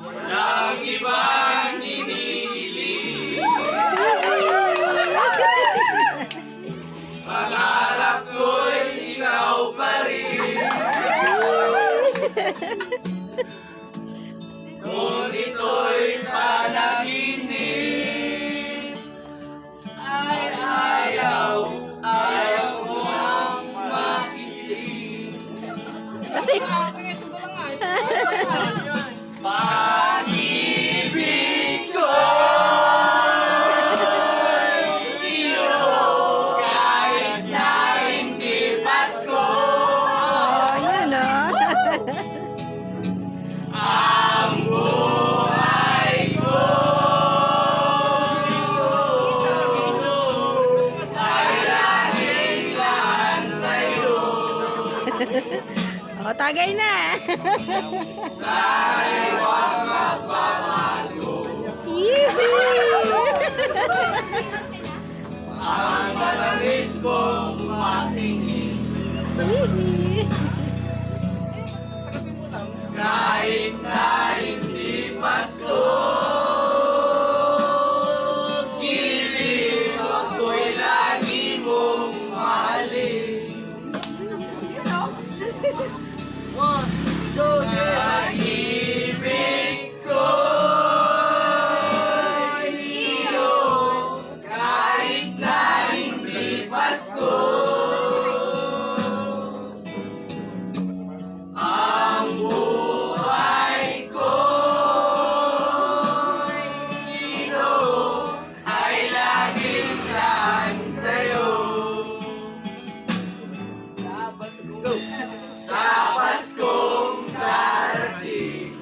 Walang ibang hinihiling. Pangarap ko'y ikaw pa rin. Kung ito'y panaginip, ay ayaw ko ang makising. Kasi, Pag-ibig ko iyo, kahit na hindi Pasko. oh, yun o. Ang buhay ko ay laging laan sa'yo. O, tagay na. Sa'yo ang magbabago. Ang matamis kong matingin. Kahit na hindi Pasko, giliw ako'y lagi mong mahalin. Pag-ibig ko'y iyo, kahit na hindi Pasko. Ang buhay ko'y iyo, ay laging laan sa'yo. Sa Paskong darating.